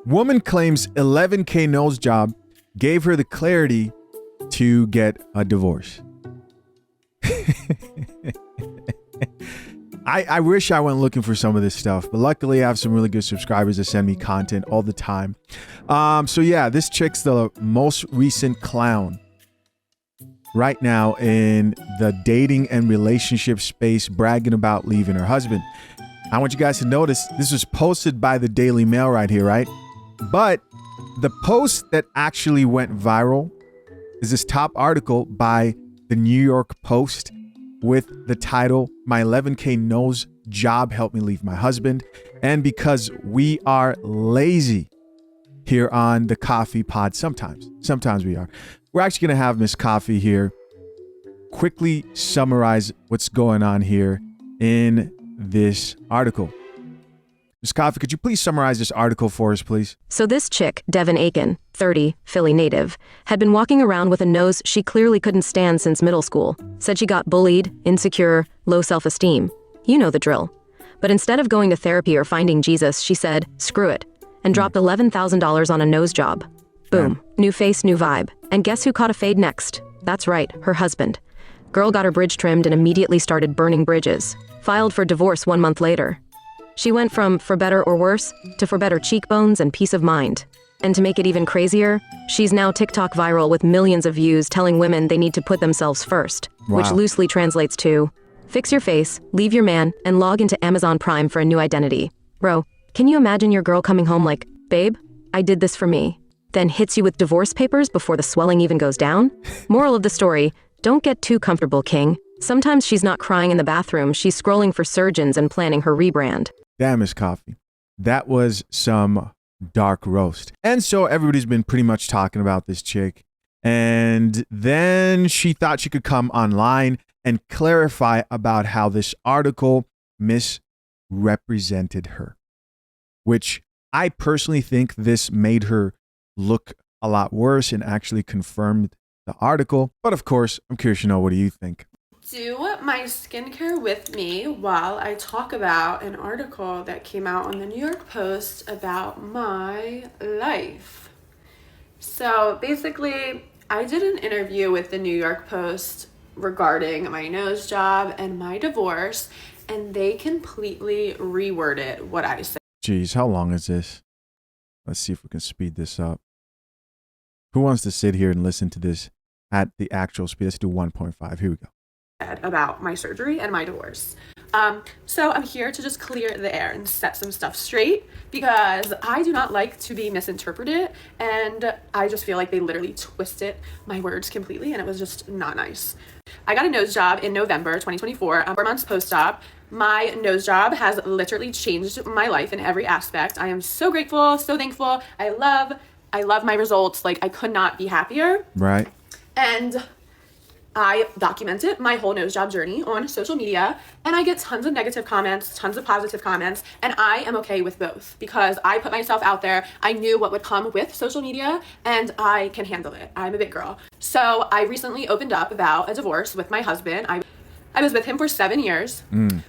Woman claims 11K nose job gave her the clarity to get a divorce. I wish I went looking for some of this stuff, but luckily I have some really good subscribers that send me content all the time. So yeah, this chick's the most recent clown right now in the dating and relationship space, bragging about leaving her husband. I want you guys to notice this was posted by the Daily Mail right here, right? But the post that actually went viral is this top article by the New York Post with the title, "My 11K nose job helped me leave my husband." And because we are lazy here on the Coffee Pod, sometimes we are, we're actually going to have Miss Coffee here quickly summarize what's going on here in this article. Ms. Coffee, could you please summarize this article for us, please? So this chick, Devin Aiken, 30, Philly native, had been walking around with a nose she clearly couldn't stand since middle school. Said she got bullied, insecure, low self-esteem. You know the drill. But instead of going to therapy or finding Jesus, she said, screw it, and dropped $11,000 on a nose job. Boom. New face, new vibe. And guess who caught a fade next? That's right, her husband. Girl got her bridge trimmed and immediately started burning bridges. Filed for divorce 1 month later. She went from for better or worse to for better cheekbones and peace of mind. And to make it even crazier, she's now TikTok viral with millions of views telling women they need to put themselves first, which loosely translates to, fix your face, leave your man, and log into Amazon Prime for a new identity. Bro, can you imagine your girl coming home like, babe, I did this for me, then hits you with divorce papers before the swelling even goes down? Moral of the story, don't get too comfortable, king. Sometimes she's not crying in the bathroom, she's scrolling for surgeons and planning her rebrand. Damn, Miss Coffee. That was some dark roast. And so everybody's been pretty much talking about this chick. And then she thought she could come online and clarify about how this article misrepresented her, which I personally think this made her look a lot worse and actually confirmed the article. But of course, I'm curious to know, what do you think? Do my skincare with me while I talk about an article that came out on the New York Post about my life. So basically, I did an interview with the New York Post regarding my nose job and my divorce, and they completely reworded what I said. Geez, how long is this? Let's see if we can speed this up. Who wants to sit here and listen to this at the actual speed? Let's do 1.5. Here we go. About my surgery and my divorce. So I'm here to just clear the air and set some stuff straight because I do not like to be misinterpreted, and I just feel like they literally twisted my words completely, and it was just not nice. I got a nose job in November 2024, 4 months post-op. My nose job has literally changed my life in every aspect. I am so grateful, so thankful. I love my results. Like, I could not be happier. Right. And I documented my whole nose job journey on social media, and I get tons of negative comments, tons of positive comments, and I am okay with both because I put myself out there. I knew what would come with social media, and I can handle it. I'm a big girl. So I recently opened up about a divorce with my husband. I was with him for 7 years.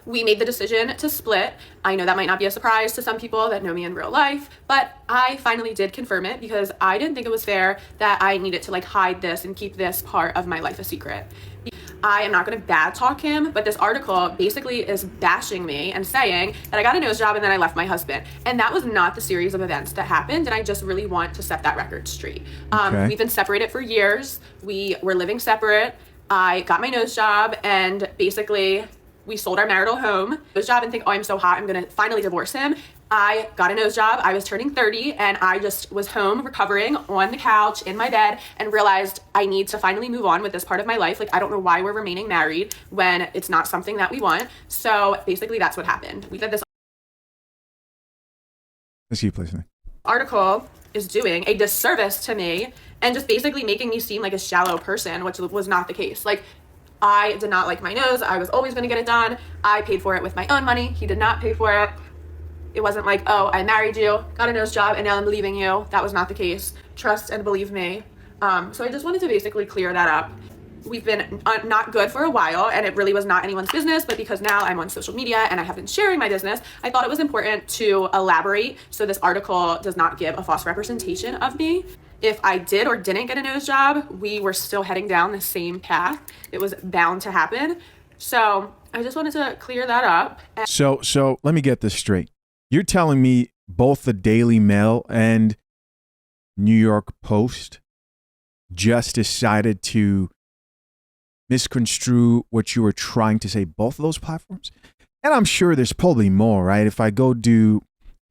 We made the decision to split. I know that might not be a surprise to some people that know me in real life, but I finally did confirm it because I didn't think it was fair that I needed to hide this and keep this part of my life a secret. I am not going to bad talk him, but this article basically is bashing me and saying that I got a nose job and then I left my husband. And that was not the series of events that happened, and I just really want to set that record straight. We've been separated for years. We were living separate. I got my nose job, and basically we sold our marital home. Nose job and think, oh, I'm so hot, I'm gonna finally divorce him. I got a nose job. I was turning 30, and I just was home recovering on the couch in my bed and realized I need to finally move on with this part of my life. I don't know why we're remaining married when it's not something that we want. So basically that's what happened. We did this. Let's keep listening. Article is doing a disservice to me and just basically making me seem like a shallow person, which was not the case. I did not like my nose. I was always going to get it done. I paid for it with my own money. He did not pay for it. It wasn't like, oh, I married you, got a nose job, and now I'm leaving you. That was not the case. Trust and believe me. So I just wanted to basically clear that up. we've been not good for a while, and it really was not anyone's business, but because now I'm on social media and I have been sharing my business, I thought it was important to elaborate so this article does not give a false representation of me. If I did or didn't get a nose job, we were still heading down the same path. It was bound to happen. So I just wanted to clear that up. So let me get this straight. You're telling me both the Daily Mail and New York Post just decided to misconstrue what you were trying to say, both of those platforms? And I'm sure there's probably more, right? If I go do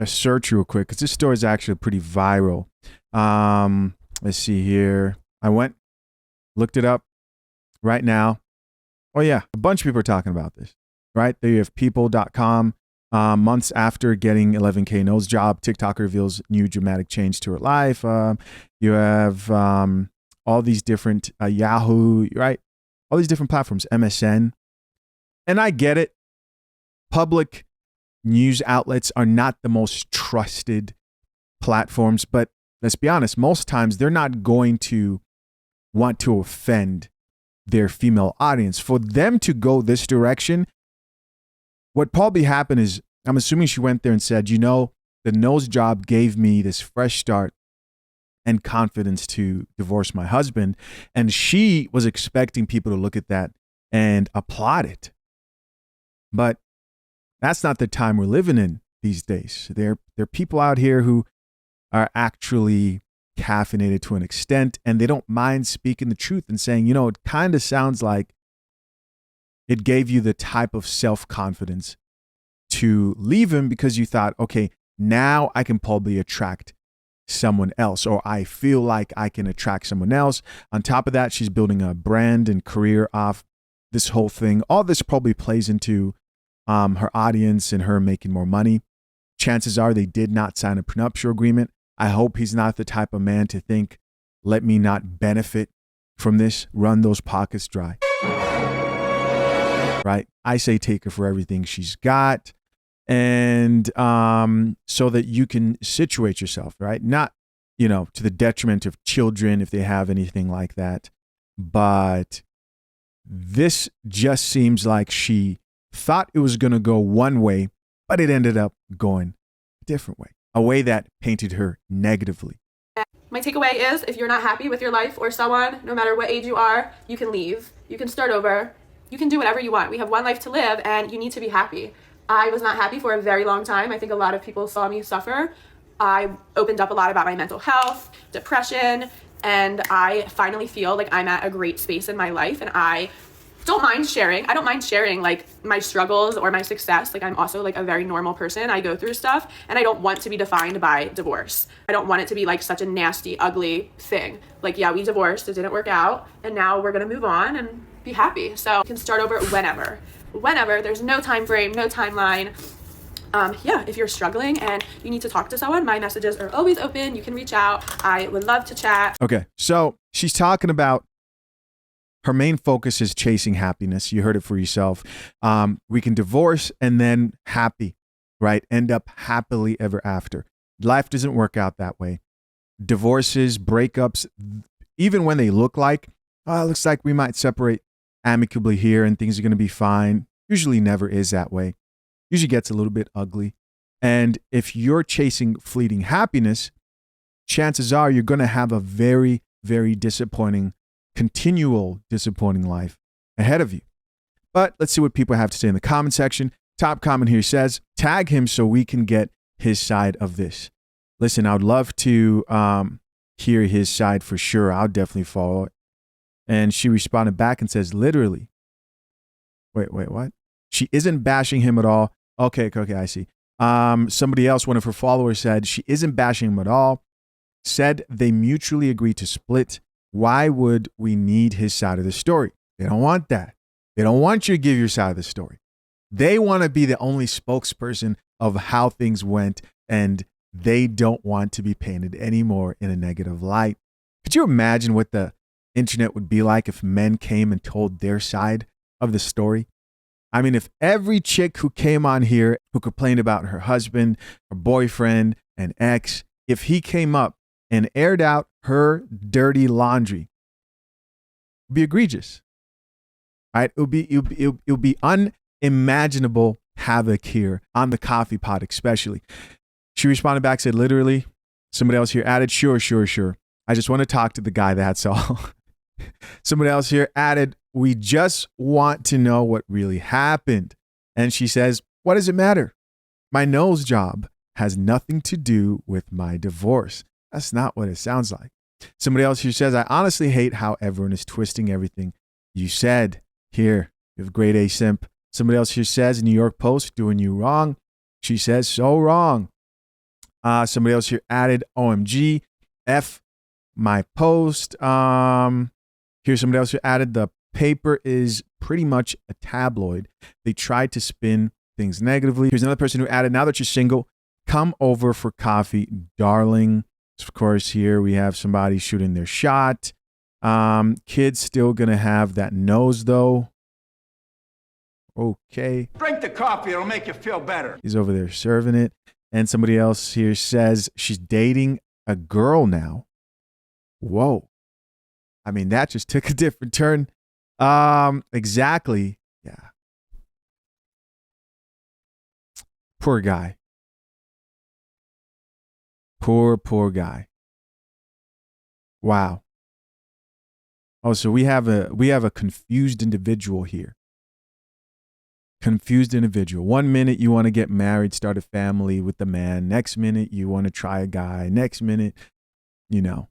a search real quick, because this story is actually pretty viral. Let's see here. I went, looked it up right now. Oh yeah, a bunch of people are talking about this, right? There you have people.com. Months after getting 11K nose job, TikTok reveals new dramatic change to her life. You have all these different Yahoo, right? All these different platforms, MSN. And I get it. Public news outlets are not the most trusted platforms, but let's be honest, most times they're not going to want to offend their female audience. For them to go this direction, what probably happened is, I'm assuming she went there and said, you know, the nose job gave me this fresh start and confidence to divorce my husband. And she was expecting people to look at that and applaud it. But that's not the time we're living in these days. There are people out here who are actually caffeinated to an extent, and they don't mind speaking the truth and saying, you know, it kind of sounds like it gave you the type of self-confidence to leave him because you thought, okay, now I can probably attract someone else, or I feel like I can attract someone else. On top of that, she's building a brand and career off this whole thing. All this probably plays into her audience and her making more money. Chances are they did not sign a prenuptial agreement. I hope he's not the type of man to think, let me not benefit from this, run those pockets dry. Right? I say take her for everything she's got. And so that you can situate yourself, right? Not, you know, to the detriment of children if they have anything like that. But this just seems like she thought it was going to go one way, but it ended up going a different way, a way that painted her negatively. My takeaway is, if you're not happy with your life or someone, no matter what age you are, you can leave. You can start over. You can do whatever you want. We have one life to live, and you need to be happy. I was not happy for a very long time. I think a lot of people saw me suffer. I opened up a lot about my mental health, depression, and I finally feel like I'm at a great space in my life, and I don't mind sharing. I don't mind sharing like my struggles or my success. Like, I'm also like a very normal person. I go through stuff, and I don't want to be defined by divorce. I don't want it to be like such a nasty, ugly thing. Like, yeah, we divorced, it didn't work out, and now we're gonna move on and be happy. So you can start over whenever. There's no time frame, no timeline. If you're struggling and you need to talk to someone, my messages are always open. You can reach out. I would love to chat. Okay, so she's talking about her main focus is chasing happiness. You heard it for yourself. We can divorce and then happy, right? End up happily ever after. Life doesn't work out that way. Divorces, breakups, even when they look like, looks like we might separate amicably here and things are going to be fine, usually never is that way. Usually gets a little bit ugly. And if you're chasing fleeting happiness, chances are you're going to have a very, very continual disappointing life ahead of you. But let's see what people have to say in the comment section. Top comment here says, tag him so we can get his side of this. Listen, I would love to hear his side for sure. I'll definitely follow it. And she responded back and says, literally, wait, what? She isn't bashing him at all. Okay, I see. Somebody else, one of her followers said, she isn't bashing him at all. Said they mutually agreed to split. Why would we need his side of the story? They don't want that. They don't want you to give your side of the story. They want to be the only spokesperson of how things went, and they don't want to be painted anymore in a negative light. Could you imagine what the internet would be like if men came and told their side of the story? I mean, if every chick who came on here who complained about her husband, her boyfriend, and ex, if he came up and aired out her dirty laundry, it'd be egregious. right? It'll be unimaginable havoc here on the coffee pot, especially. She responded back, said, literally. Somebody else here added, sure. I just want to talk to the guy, that's all. Somebody else here added, we just want to know what really happened. And she says, what does it matter? My nose job has nothing to do with my divorce. That's not what it sounds like. Somebody else here says, I honestly hate how everyone is twisting everything you said. Here, you have grade A simp. Somebody else here says, New York Post, doing you wrong. She says, so wrong. Somebody else here added, OMG, F my post. Here's somebody else who added, the paper is pretty much a tabloid. They tried to spin things negatively. Here's another person who added, now that you're single, come over for coffee, darling. Of course, here we have somebody shooting their shot. Kids still gonna have that nose though. Okay. Drink the coffee, it'll make you feel better. He's over there serving it. And somebody else here says she's dating a girl now. Whoa. I mean, that just took a different turn. Exactly. Yeah. Poor guy. Poor guy. Wow. Oh, so we have a confused individual here. Confused individual. 1 minute you want to get married, start a family with the man. Next minute you want to try a guy. Next minute, you know.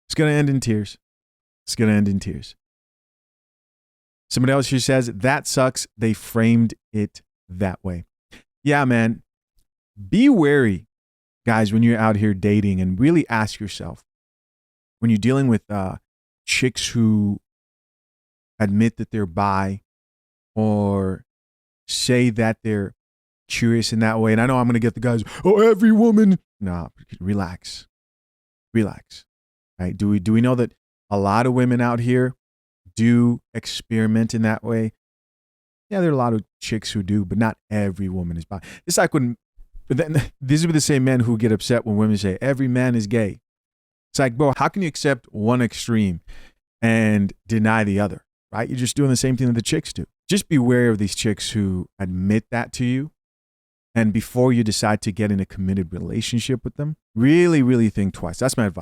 It's going to end in tears. It's going to end in tears. Somebody else here says, that sucks. They framed it that way. Yeah, man. Be wary, guys, when you're out here dating, and really ask yourself, when you're dealing with chicks who admit that they're bi or say that they're curious in that way. And I know I'm going to get the guys, oh, every woman. No, relax. Right? Do we know that a lot of women out here do experiment in that way? Yeah, there are a lot of chicks who do, but not every woman is bi. It's like when, these would be the same men who get upset when women say every man is gay. It's like, bro, how can you accept one extreme and deny the other? Right? You're just doing the same thing that the chicks do. Just be wary of these chicks who admit that to you. And before you decide to get in a committed relationship with them, really, really think twice. That's my advice.